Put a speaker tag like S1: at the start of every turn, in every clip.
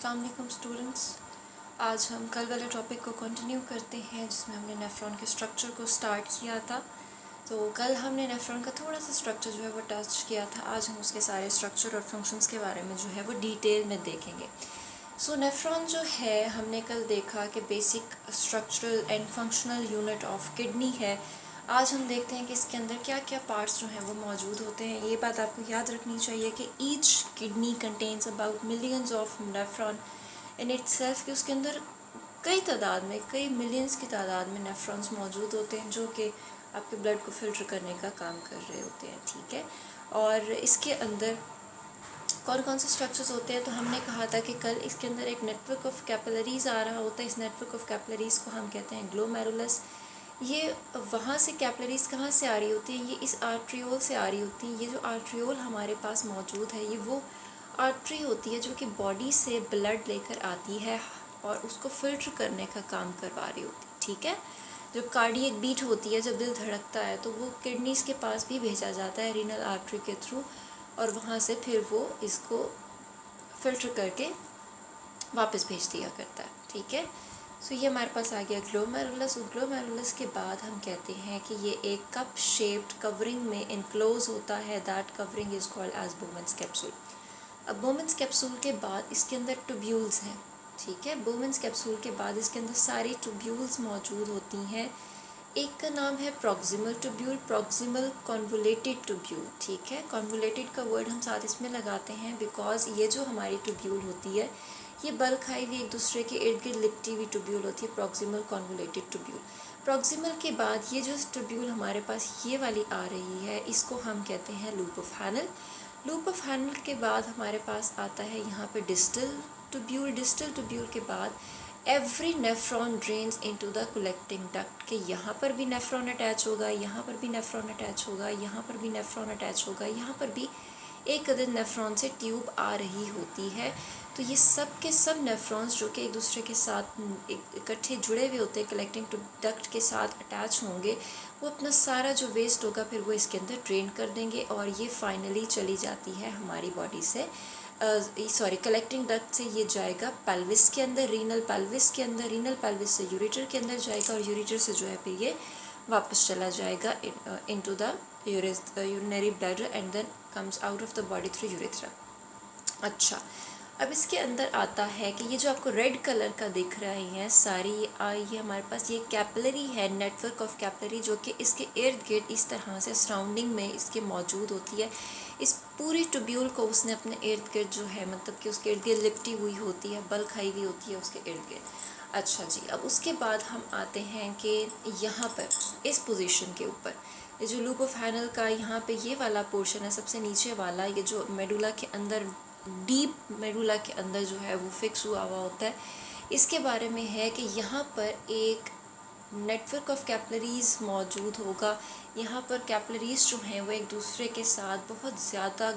S1: अस्सलाम वालेकुम स्टूडेंट्स। आज हम कल वाले टॉपिक को कंटिन्यू करते हैं जिसमें हमने नेफ्रॉन के स्ट्रक्चर को स्टार्ट किया था। तो कल हमने नेफ्रॉन का थोड़ा सा स्ट्रक्चर जो है वो टच किया था। आज हम उसके सारे स्ट्रक्चर और फंक्शंस के बारे में जो है वो डिटेल में देखेंगे। सो नेफ्रॉन जो है हमने कल देखा कि basic structural and functional unit of kidney है। आज हम देखते हैं कि इसके अंदर क्या क्या पार्ट्स जो हैं वो मौजूद होते हैं। ये बात आपको याद रखनी चाहिए कि each kidney contains about millions of nephron in itself, कि उसके अंदर कई तादाद में, कई मिलियंस की तादाद में नेफ्रॉन्स मौजूद होते हैं जो कि आपके ब्लड को फ़िल्टर करने का काम कर रहे होते हैं। ठीक है, और इसके अंदर कौन कौन से स्ट्रक्चर्स होते हैं। तो हमने कहा था कि कल इसके अंदर एक नेटवर्क ऑफ कैपिलरीज आ रहा होता है। इस नेटवर्क ऑफ कैपिलरीज को हम कहते हैं ग्लोमेरुलस। ये वहाँ से कैपिलरीज कहाँ से आ रही होती है, ये इस आर्ट्रियोल से आ रही होती है। ये जो आर्ट्रियोल हमारे पास मौजूद है ये वो आर्टरी होती है जो कि बॉडी से ब्लड लेकर आती है और उसको फ़िल्टर करने का काम करवा रही होती है। ठीक है, जब कार्डियक बीट होती है, जब दिल धड़कता है, तो वो किडनीज के पास भी भेजा जाता है रीनल आर्टरी के थ्रू, और वहाँ से फिर वो इसको फ़िल्टर करके वापस भेज दिया करता है। ठीक है, सो ये हमारे पास आ गया ग्लोमेरुलस। ग्लोमेरुलस के बाद हम कहते हैं कि ये एक कप शेप्ड कवरिंग में इनक्लोज होता है। That covering is called as Bowman's capsule. अब बोमेंस कैप्सूल के बाद इसके अंदर ट्यूब्यूल्स हैं। ठीक है, बोमेंस कैप्सूल के बाद इसके अंदर सारी ट्यूब्यूल्स मौजूद होती हैं। एक का नाम है proximal tubule, proximal convoluted tubule. ठीक है, कॉन्वोलेटेड का वर्ड हम साथ इसमें लगाते हैं बिकॉज ये जो हमारी ट्यूब्यूल होती है ये बल खाई हुई एक दूसरे के इर्द गिर्द लिपटी हुई ट्यूब्यूल होती है, प्रॉक्सिमल कॉन्वोलेटेड ट्यूब्यूल। प्रॉक्सिमल के बाद ये जो ट्यूब्यूल हमारे पास ये वाली आ रही है इसको हम कहते हैं loop of Henle. Loop of Henle के बाद हमारे पास आता है यहाँ पे डिस्टल ट्यूब्यूल। डिस्टल ट्यूब्यूल के बाद every nephron drains into the collecting duct, कि यहाँ पर भी नेफ्रॉन अटैच होगा, यहाँ पर भी नेफ्रॉन अटैच होगा, यहाँ पर भी नेफ्रॉन अटैच होगा, यहाँ पर भी एक अदद नेफ्रॉन से ट्यूब आ रही होती है। तो ये सब के सब नेफ्रॉन्स जो कि एक दूसरे के साथ इकट्ठे जुड़े हुए होते हैं, कलेक्टिंग डक्ट के साथ अटैच होंगे, वो अपना सारा जो वेस्ट होगा फिर वो इसके अंदर ड्रेन कर देंगे और ये फाइनली चली जाती है हमारी बॉडी से, कलेक्टिंग डक्ट से ये जाएगा पेल्विस के अंदर, रीनल पेल्विस के अंदर, रीनल पेल्विस से यूरेटर के अंदर जाएगा और यूरेटर से जो है फिर ये वापस चला जाएगा into the urinary bladder and then comes out of the body through urethra. अच्छा, अब इसके अंदर आता है कि ये जो आपको रेड कलर का दिख रही हैं सारी, ये हमारे पास ये कैपिलरी है, नेटवर्क ऑफ कैपिलरी, जो कि इसके इर्द गिर्द इस तरह से सराउंडिंग में इसके मौजूद होती है। इस पूरी ट्यूब्यूल को उसने अपने इर्द गिर्द जो है मतलब कि उसके इर्द गिर्द लिपटी हुई होती है, बल खाई हुई होती है उसके इर्द गिर्द। अच्छा जी, अब उसके बाद हम आते हैं कि यहाँ पर इस पोजीशन के ऊपर ये जो लूप ऑफ हैनल का यहाँ पे ये वाला पोर्शन है सबसे नीचे वाला, ये जो मेडुला के अंदर, डीप मेडुला के अंदर जो है वो फिक्स हुआ होता है, इसके बारे में है कि यहाँ पर एक नेटवर्क ऑफ कैपिलरीज मौजूद होगा। यहाँ पर कैपिलरीज जो हैं वो एक दूसरे के साथ बहुत ज़्यादा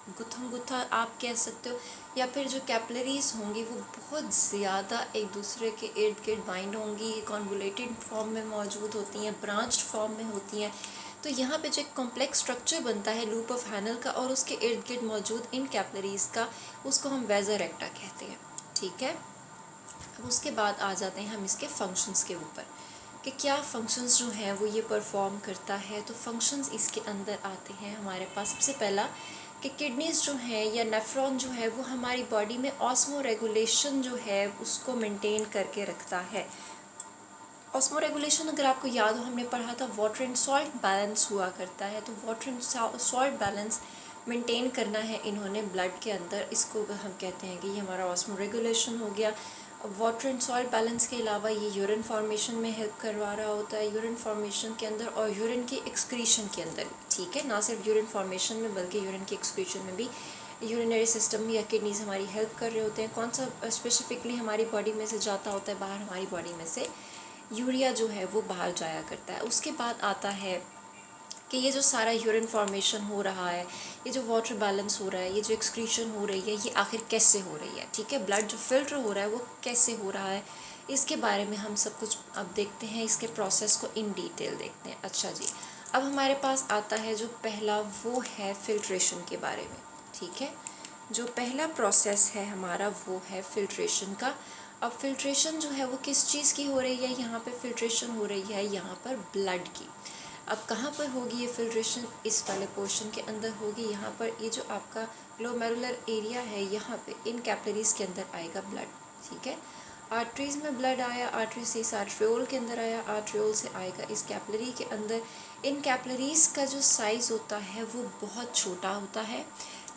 S1: गुत्थम गुत्था आप कह सकते हो, या फिर जो कैपिलरीज होंगी वो बहुत ज़्यादा एक दूसरे के इर्द गिर्द बाइंड होंगी, कॉन्वोलेटेड फॉर्म में मौजूद होती हैं, ब्रांच्ड फॉर्म में होती हैं। तो यहाँ पे जो एक कॉम्प्लेक्स स्ट्रक्चर बनता है लूप ऑफ हैनल का और उसके इर्द गिर्द मौजूद इन कैपिलरीज का, उसको हम वेजर रेक्टा कहते हैं। ठीक है, अब उसके बाद आ जाते हैं हम इसके फंक्शंस के ऊपर कि क्या फंक्शंस जो हैं वो ये परफॉर्म करता है। तो फंक्शंस इसके अंदर आते हैं हमारे पास सबसे पहला कि किडनीज़ जो हैं या नेफ्रॉन जो है वो हमारी बॉडी में ऑस्मो रेगुलेशन जो है उसको मेंटेन करके रखता है। ऑस्मो रेगुलेशन अगर आपको याद हो हमने पढ़ा था वाटर एंड सॉल्ट बैलेंस हुआ करता है, तो water and salt balance maintain करना है इन्होंने ब्लड के अंदर, इसको हम कहते हैं कि ये हमारा ऑस्मो रेगुलेशन हो गया। वाटर एंड सॉल्ट बैलेंस के अलावा ये यूरिन फॉर्मेशन में हेल्प करवा रहा होता है, यूरिन फॉर्मेशन के अंदर और यूरिन की एक्सक्रीशन के अंदर। ठीक है, ना सिर्फ यूरिन फॉर्मेशन में बल्कि यूरिन की एक्सक्रीशन में भी यूरिनरी सिस्टम या किडनीज हमारी हेल्प कर रहे होते हैं। कौन सा स्पेसिफिकली हमारी बॉडी में से जाता होता है बाहर, हमारी बॉडी में से यूरिया जो है वो बाहर जाया करता है। उसके बाद आता है कि ये जो सारा यूरिन फॉर्मेशन हो रहा है, ये जो वाटर बैलेंस हो रहा है, ये जो एक्सक्रीशन हो रही है, ये आखिर कैसे हो रही है। ठीक है, ब्लड जो फिल्टर हो रहा है वो कैसे हो रहा है, इसके बारे में हम सब कुछ अब देखते हैं, इसके प्रोसेस को इन डिटेल देखते हैं। अच्छा जी, अब हमारे पास आता है जो पहला वो है फिल्ट्रेशन के बारे में। ठीक है, जो पहला प्रोसेस है हमारा वो है फिल्ट्रेशन का। अब फिल्ट्रेशन जो है वो किस चीज़ की हो रही है, यहाँ पे फिल्ट्रेशन हो रही है यहाँ पर ब्लड की। अब कहाँ पर होगी ये फिल्ट्रेशन, इस वाले पोर्शन के अंदर होगी। यहाँ पर ये जो आपका ग्लोमेरुलर एरिया है यहाँ पे इन कैपिलरीज़ के अंदर आएगा ब्लड, ठीक है। आर्टरीज़ में ब्लड आया, आर्टरी से इस आर्ट्रियोल के अंदर आया, आर्ट्रियोल से आएगा इस कैपिलरी के अंदर। इन कैपिलरीज़ का जो साइज़ होता है वो बहुत छोटा होता है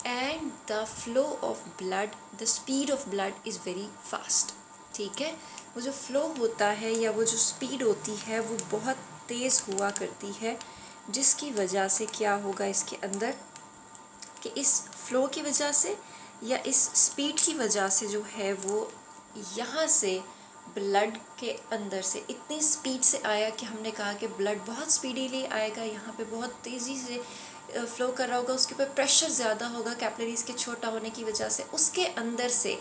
S1: and the flow of blood, the speed of blood is very fast, ठीक है। वो जो फ्लो होता है या वो जो स्पीड होती है वो बहुत तेज़ हुआ करती है, जिसकी वजह से क्या होगा इसके अंदर कि इस फ्लो की वजह से या इस स्पीड की वजह से जो है वो यहाँ से ब्लड के अंदर से इतनी स्पीड से आया कि हमने कहा कि ब्लड बहुत स्पीडीली आएगा, यहाँ पे बहुत तेज़ी से फ्लो कर रहा होगा, उसके ऊपर प्रेशर ज़्यादा होगा कैपिलरीज़ के छोटा होने की वजह से। उसके अंदर से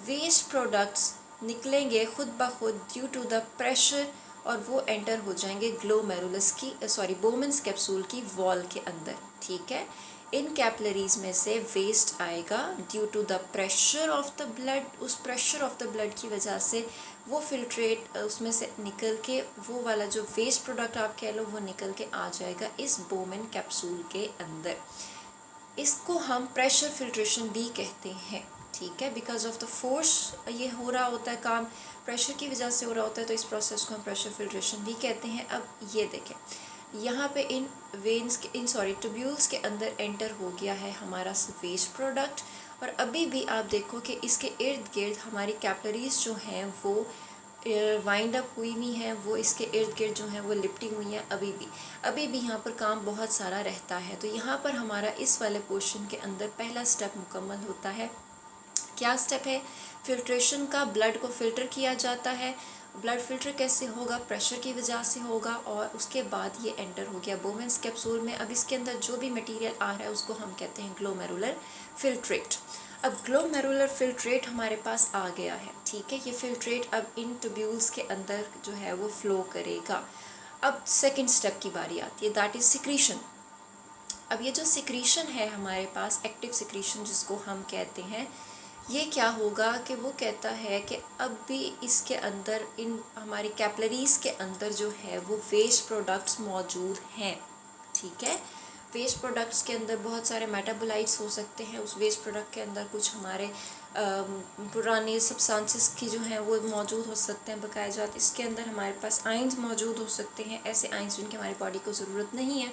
S1: वेस्ट प्रोडक्ट्स निकलेंगे खुद ब खुद ड्यू टू द प्रेशर और वो एंटर हो जाएंगे ग्लोमेरुलस की बोमेन्स कैप्सूल की वॉल के अंदर, ठीक है। इन कैपिलरीज़ में से वेस्ट आएगा due to the pressure of the blood, उस प्रेशर ऑफ द ब्लड की वजह से वो फिल्ट्रेट उसमें से निकल के वो वाला जो वेस्ट प्रोडक्ट आप कह लो वो निकल के आ जाएगा इस बोमेन कैप्सूल के अंदर। इसको हम प्रेशर फिल्ट्रेशन भी कहते हैं, ठीक है। बिकॉज ऑफ द फोर्स ये हो रहा होता है काम, प्रेशर की वजह से हो रहा होता है, तो इस प्रोसेस को हम प्रेशर फिल्ट्रेशन भी कहते हैं। अब ये देखें यहाँ पे इन वेन्स के ट्यूब्यूल्स के अंदर एंटर हो गया है हमारा वेस्ट प्रोडक्ट, और अभी भी आप देखो कि इसके इर्द गिर्द हमारी कैपिलरीज जो हैं वो वाइंड अप हुई हुई हैं, वो इसके इर्द गिर्द जो हैं वो लिपटी हुई हैं। अभी भी यहाँ पर काम बहुत सारा रहता है। तो यहाँ पर हमारा इस वाले पोर्शन के अंदर पहला स्टेप मुकम्मल होता है। क्या स्टेप है? फिल्ट्रेशन का। ब्लड को फ़िल्टर किया जाता है। ब्लड फ़िल्टर कैसे होगा? प्रेशर की वजह से होगा। और उसके बाद ये एंटर हो गया बोमेन्स कैप्सूल में। अब इसके अंदर जो भी मटेरियल आ रहा है उसको हम कहते हैं ग्लोमेरुलर फिल्ट्रेट। अब ग्लोमेरुलर फिल्ट्रेट हमारे पास आ गया है, ठीक है। ये फिल्ट्रेट अब इन ट्यूब्यूल्स के अंदर जो है वो फ्लो करेगा। अब सेकेंड स्टेप की बारी आती है, दैट इज़ सिक्रीशन। अब ये जो सिक्रीशन है हमारे पास, एक्टिव सिक्रीशन जिसको हम कहते हैं, ये क्या होगा कि वो कहता है कि अब भी इसके अंदर इन हमारी कैपिलरीज़ के अंदर जो है वो वेस्ट प्रोडक्ट्स मौजूद हैं, ठीक है। वेस्ट प्रोडक्ट्स के अंदर बहुत सारे मेटाबोलाइट्स हो सकते हैं। उस वेस्ट प्रोडक्ट के अंदर कुछ हमारे पुराने सब्सटेंसेस की जो हैं वो मौजूद हो सकते हैं बकाया जात। इसके अंदर हमारे पास आयंस मौजूद हो सकते हैं, ऐसे आयंस जिनकी हमारी बॉडी को ज़रूरत नहीं है।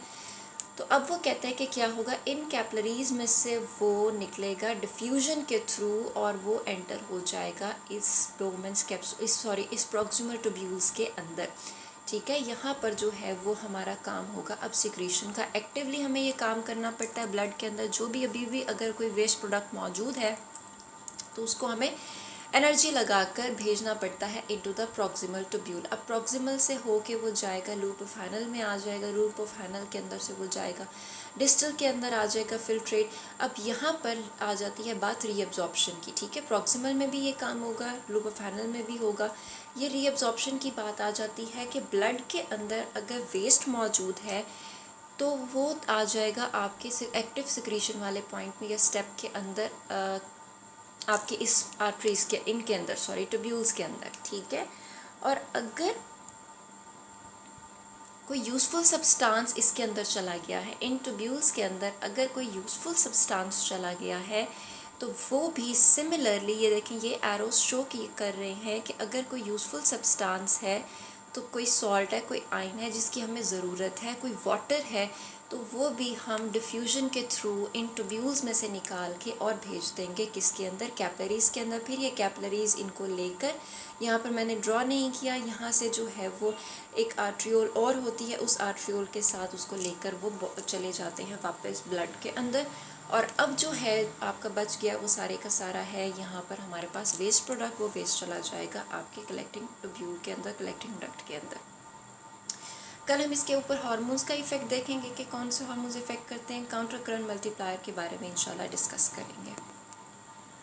S1: तो अब वो कहते हैं कि क्या होगा, इन कैपिलरीज़ में से वो निकलेगा डिफ्यूजन के थ्रू और वो एंटर हो जाएगा इस बोमेन्स कैप्सूल इस प्रॉक्सिमल ट्यूब्यूल्स के अंदर, ठीक है। यहाँ पर जो है वो हमारा काम होगा अब सिक्रीशन का। एक्टिवली हमें ये काम करना पड़ता है। ब्लड के अंदर जो भी अभी भी अगर कोई वेस्ट प्रोडक्ट मौजूद है तो उसको हमें एनर्जी लगाकर भेजना पड़ता है इनटू द प्रॉक्सिमल ट्यूब्यूल। अब प्रॉक्सिमल से होके वो जाएगा लूप ऑफ हैनल में आ जाएगा, लूप ऑफ हैनल के अंदर से वो जाएगा डिस्टल के अंदर आ जाएगा फिल्ट्रेट। अब यहाँ पर आ जाती है बात रीअब्जॉर्प्शन की, ठीक है। प्रॉक्सिमल में भी ये काम होगा, लूप ऑफ हैनल में भी होगा। ये रीअब्जॉर्प्शन की बात आ जाती है कि ब्लड के अंदर अगर वेस्ट मौजूद है तो वो आ जाएगा आपके एक्टिव सिक्रीशन वाले पॉइंट में या स्टेप के अंदर, आपके इस आर्टरीज़ के इनके अंदर ट्यूब्यूल्स के अंदर, ठीक है। और अगर कोई यूज़फुल सब्सटेंस इसके अंदर चला गया है, इन ट्यूब्यूल्स के अंदर अगर कोई यूज़फुल सब्सटेंस चला गया है तो वो भी सिमिलरली, ये देखें ये एरोस शो कर रहे हैं कि अगर कोई यूज़फुल सब्सटेंस है तो कोई सॉल्ट है, कोई आयन है जिसकी हमें ज़रूरत है, कोई वाटर है, तो वो भी हम डिफ्यूजन के थ्रू इन ट्यूब्यूल्स में से निकाल के और भेज देंगे किसके अंदर, कैपिलरीज़ के अंदर। फिर ये कैपिलरीज़ इनको लेकर, यहाँ पर मैंने ड्रॉ नहीं किया, यहाँ से जो है वो एक आर्ट्रियोल और होती है, उस आर्ट्रियोल के साथ उसको लेकर वो चले जाते हैं वापस ब्लड के अंदर। और अब जो है आपका बच गया वो सारे का सारा है यहाँ पर हमारे पास वेस्ट प्रोडक्ट, वो वेस्ट चला जाएगा आपके कलेक्टिंग ट्यूब्यूल के अंदर, कलेक्टिंग डक्ट के अंदर। कल हम इसके ऊपर हार्मोन्स का इफ़ेक्ट देखेंगे कि कौन से हार्मोन्स इफ़ेक्ट करते हैं। काउंटर करंट मल्टीप्लायर के बारे में इंशाल्लाह डिस्कस करेंगे।